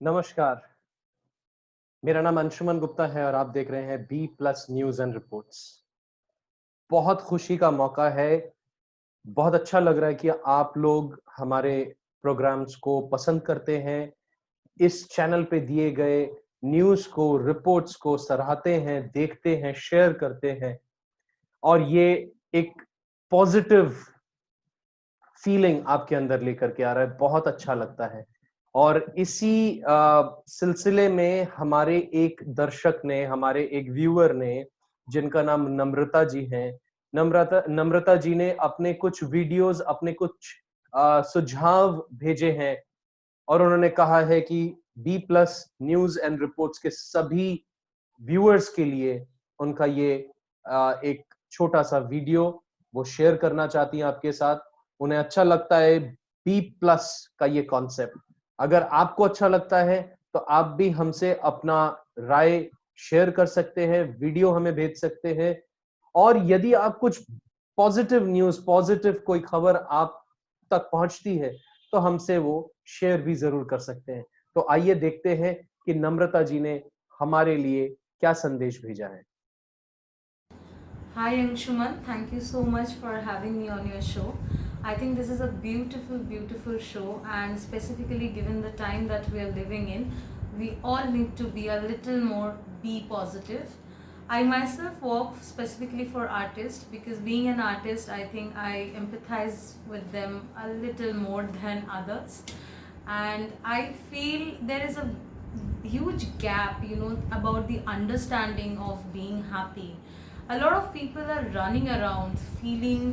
नमस्कार, मेरा नाम अंशुमन गुप्ता है और आप देख रहे हैं B plus news and reports. बहुत खुशी का मौका है, बहुत अच्छा लग रहा है कि आप लोग हमारे प्रोग्राम्स को पसंद करते हैं, इस चैनल पे दिए गए न्यूज़ को, रिपोर्ट्स को सराहते हैं, देखते हैं, शेयर करते हैं और ये एक पॉजिटिव फीलिंग आपके अंदर लेकर के आ रहा है, बहुत अच्छा लगता है। और इसी सिलसिले में हमारे एक दर्शक ने, हमारे एक व्यूअर ने, जिनका नाम नम्रता जी हैं, नम्रता नम्रता जी ने अपने कुछ वीडियोज़, अपने कुछ सुझाव भेजे हैं और उन्होंने कहा है कि B plus news and reports के सभी व्यूअर्स के लिए उनका ये एक छोटा-सा वीडियो वो शेयर करना चाहती हैं आपके साथ। उन्हें अच्छा लगता है बी प्लस का ये कॉन्सेप्ट। अगर आपको अच्छा लगता है, तो आप भी हमसे अपना राय शेयर कर सकते हैं, वीडियो हमें भेज सकते हैं और यदि आप कुछ पॉजिटिव न्यूज़, पॉजिटिव कोई खबर आप तक पहुँचती है, तो हमसे वो शेयर भी ज़रूर कर सकते हैं। तो आइए देखते हैं कि नम्रता जी ने हमारे लिए क्या संदेश भेजा है। Hi Anshuman, thank you so much for having me on your show. I think this is a beautiful, beautiful show, and specifically given the time that we are living in, we all need to be a little more be positive. I myself work specifically for artists because being an artist, I think I empathize with them a little more than others, and I feel there is a huge gap, about the understanding of being happy. A lot of people are running around feeling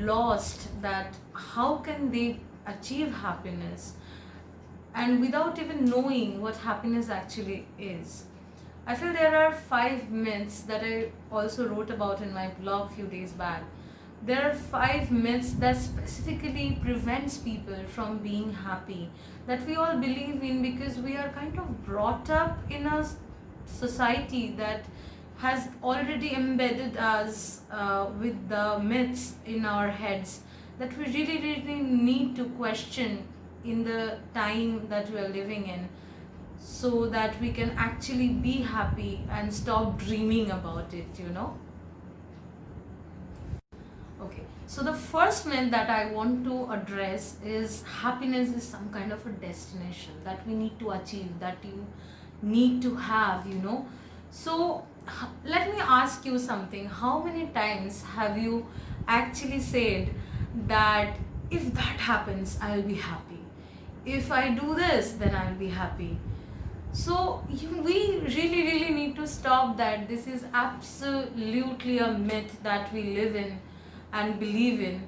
lost that how can they achieve happiness and without even knowing what happiness actually is. I feel there are 5 myths that I also wrote about in my blog few days back. There are 5 myths that specifically prevents people from being happy, that we all believe in because we are kind of brought up in a society that has already embedded us with the myths in our heads that we really, really need to question in the time that we are living in, so that we can actually be happy and stop dreaming about it. Okay, so the first myth that I want to address is happiness is some kind of a destination that we need to achieve, that you need to have. So, let me ask you something. How many times have you actually said that if that happens, I'll be happy? If I do this, then I'll be happy. So we really, really need to stop that. This is absolutely a myth that we live in and believe in,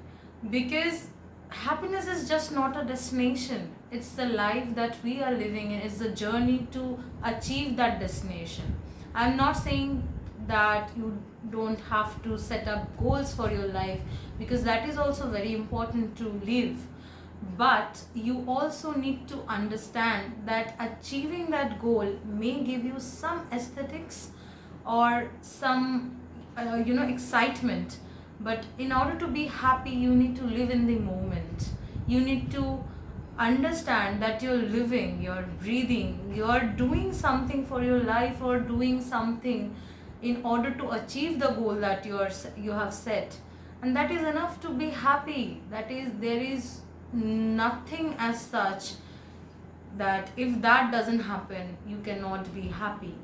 because happiness is just not a destination. It's the life that we are living in. It's the journey to achieve that destination. I'm not saying that you don't have to set up goals for your life, because that is also very important to live, but you also need to understand that achieving that goal may give you some aesthetics or some excitement, but in order to be happy you need to live in the moment. You need to understand that you're living, you're breathing, you're doing something for your life or doing something in order to achieve the goal that you have set, and that is enough to be happy. That is, there is nothing as such that if that doesn't happen you cannot be happy.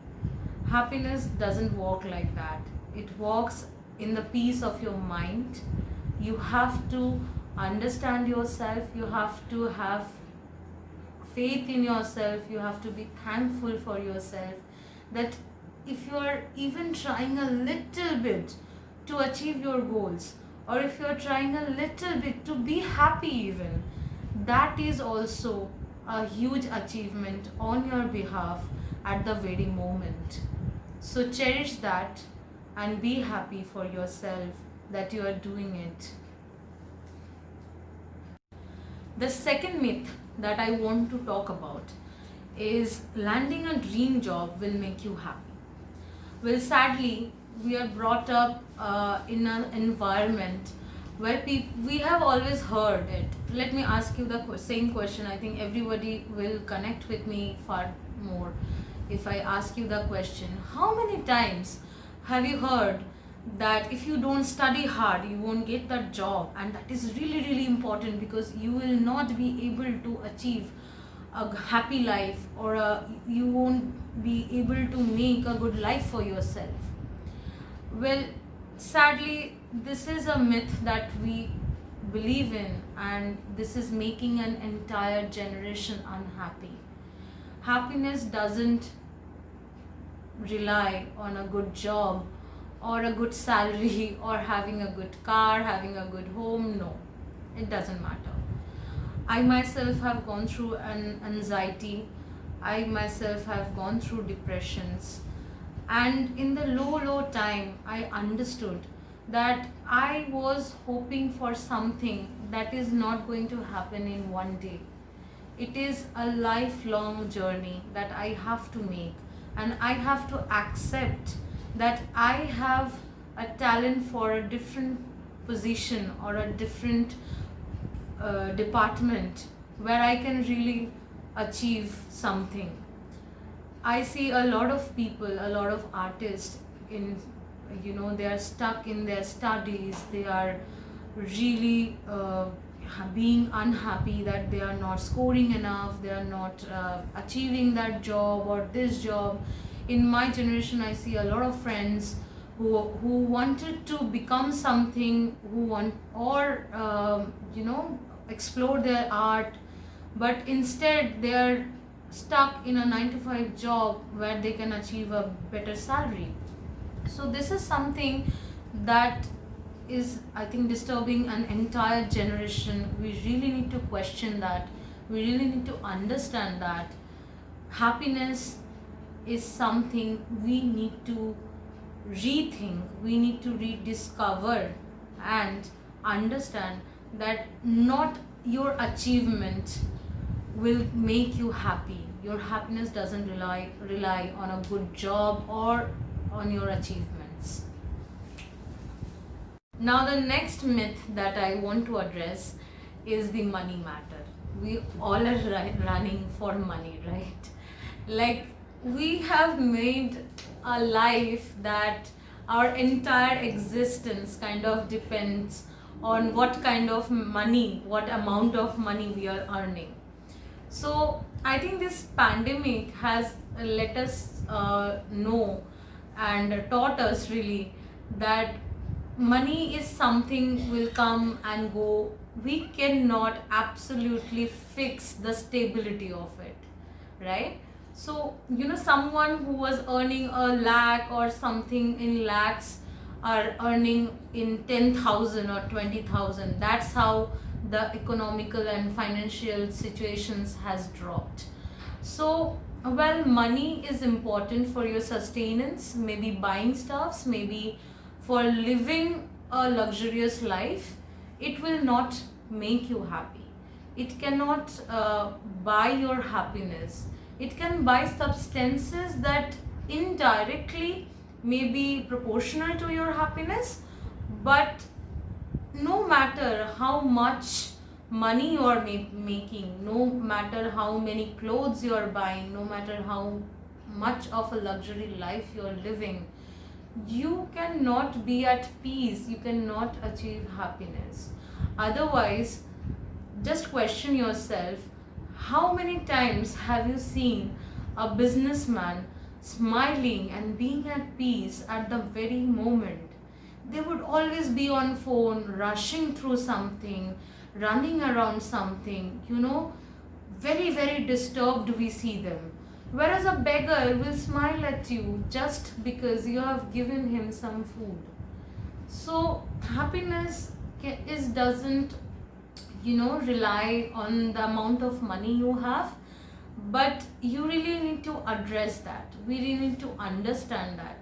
Happiness doesn't work like that. It works in the peace of your mind. You have to understand yourself, you have to have faith in yourself, you have to be thankful for yourself, that if you are even trying a little bit to achieve your goals, or if you are trying a little bit to be happy even, that is also a huge achievement on your behalf at the very moment. So cherish that and be happy for yourself that you are doing it. The second myth that I want to talk about is landing a dream job will make you happy. Well, sadly, we are brought up in an environment where we have always heard it. Let me ask you the same question. I think everybody will connect with me far more if I ask you the question, how many times have you heard that if you don't study hard you won't get that job, and that is really really important because you will not be able to achieve a happy life, or you won't be able to make a good life for yourself. Well, sadly, this is a myth that we believe in, and this is making an entire generation unhappy. Happiness doesn't rely on a good job or a good salary or having a good car, having a good home. No, it doesn't matter. I myself have gone through an anxiety. I myself have gone through depressions. And in the low time, I understood that I was hoping for something that is not going to happen in one day. It is a lifelong journey that I have to make, and I have to accept that I have a talent for a different position or a different department where I can really achieve something. I see a lot of people, a lot of artists in, they are stuck in their studies. They are really being unhappy that they are not scoring enough. They are not achieving that job or this job. In my generation, I see a lot of friends who wanted to become something, who want or explore their art, but instead they are stuck in a 9 to 5 job where they can achieve a better salary. So this is something that is, I think, disturbing an entire generation. We really need to question that. We really need to understand that happiness is something we need to rethink, we need to rediscover and understand that not your achievement will make you happy. Your happiness doesn't rely on a good job or on your achievements. Now the next myth that I want to address is the money matter. We all are running for money, right? Like, we have made a life that our entire existence kind of depends on what kind of money, what amount of money we are earning. So I think this pandemic has let us know and taught us really that money is something will come and go. We cannot absolutely fix the stability of it, right? So someone who was earning a lakh or something in lakhs are earning in 10,000 or 20,000. That's how the economical and financial situations has dropped. So well, money is important for your sustenance, maybe buying stuffs, maybe for living a luxurious life. It will not make you happy. It cannot buy your happiness. It can buy substances that indirectly may be proportional to your happiness, but no matter how much money you are making, no matter how many clothes you are buying, no matter how much of a luxury life you are living, you cannot be at peace, you cannot achieve happiness. Otherwise, just question yourself, how many times have you seen a businessman smiling and being at peace at the very moment? They would always be on phone, rushing through something, running around something, very very disturbed we see them. Whereas a beggar will smile at you just because you have given him some food. So happiness is doesn't rely on the amount of money you have, but you really need to address that. We really need to understand that.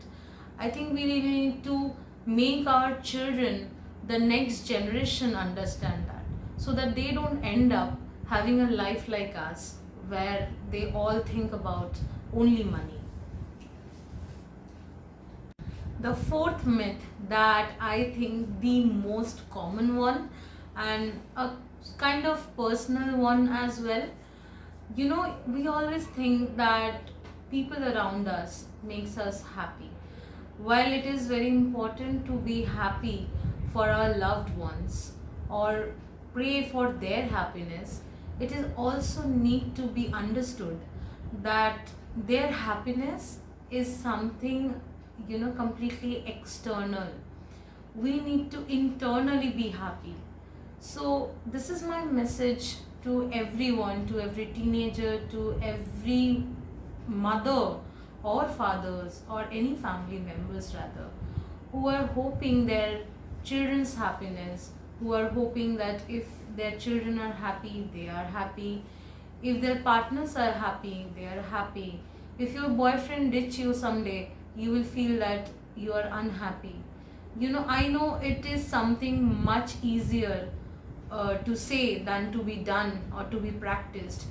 I think we really need to make our children, the next generation, understand that, so that they don't end up having a life like us where they all think about only money. The fourth myth that I think the most common one and a kind of personal one as well. You know, we always think that people around us makes us happy. While it is very important to be happy for our loved ones or pray for their happiness, it is also need to be understood that their happiness is something, you know, completely external. We need to internally be happy. So this is my message to everyone, to every teenager, to every mother or fathers or any family members rather, who are hoping their children's happiness, who are hoping that if their children are happy, they are happy. If their partners are happy, they are happy. If your boyfriend ditch you someday, you will feel that you are unhappy. You know, I know it is something much easier to say than to be done or to be practiced.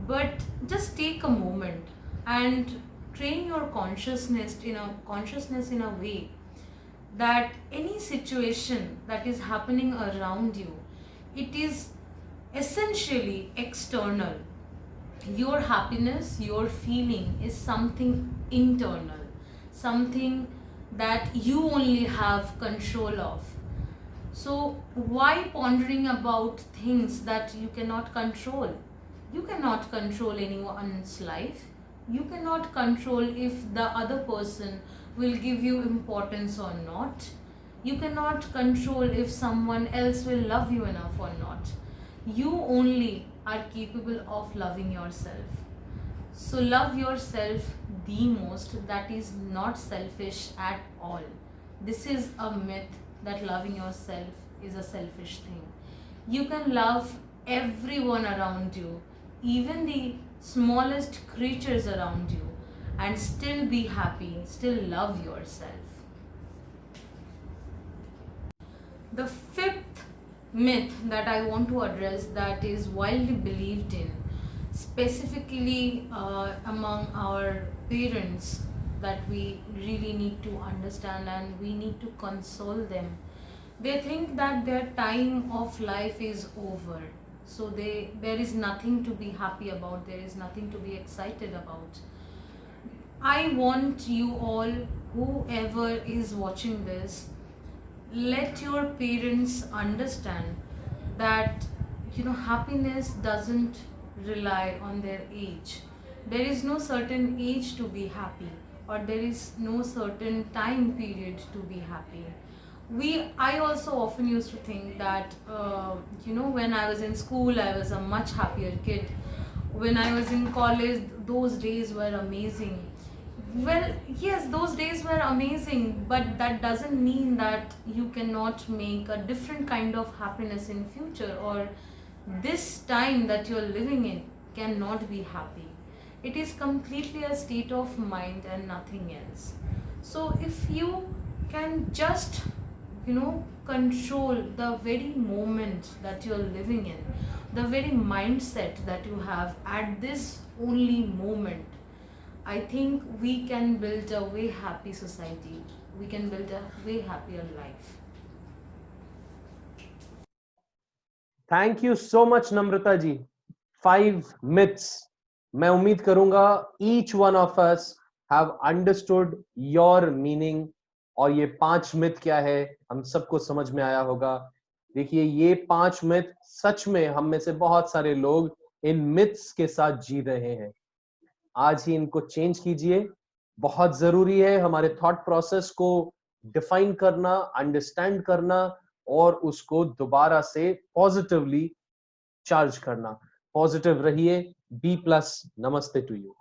But just take a moment and train your consciousness in a way that any situation that is happening around you, it is essentially external. Your happiness, your feeling is something internal, something that you only have control of. So, why pondering about things that you cannot control? You cannot control anyone's life. You cannot control if the other person will give you importance or not. You cannot control if someone else will love you enough or not. You only are capable of loving yourself. So, love yourself the most. That is not selfish at all. This is a myth that loving yourself is a selfish thing. You can love everyone around you, even the smallest creatures around you, and still be happy, still love yourself. The fifth myth that I want to address, that is widely believed in, specifically among our parents, that we really need to understand and we need to console them. They think that their time of life is over, so there is nothing to be happy about, there is nothing to be excited about. I want you all, whoever is watching this, let your parents understand that, you know, happiness doesn't rely on their age. There is no certain age to be happy, or there is no certain time period to be happy. I also often used to think that, you know, when I was in school I was a much happier kid. When I was in college, those days were amazing. Well, yes, those days were amazing, but that doesn't mean that you cannot make a different kind of happiness in future, or this time that you're living in cannot be happy. It is completely a state of mind and nothing else. So if you can just, you know, control the very moment that you're living in, the very mindset that you have at this only moment, I think we can build a way happy society. We can build a way happier life. Thank you so much Namrata ji. 5 myths. मैं उम्मीद करूंगा each one of us have understood your meaning. और ये 5 myth क्या है हम सबको समझ में आया होगा. देखिए ये 5 myth सच में हम में से बहुत सारे लोग इन myths के साथ जी रहे हैं. आज ही इनको चेंज कीजिए. बहुत जरूरी है हमारे थॉट प्रोसेस को डिफाइन करना, अंडरस्टैंड करना और उसको दोबारा से पॉजिटिवली चार्ज करना. पॉजिटिव रहिए. B plus. नमस्ते टू यू.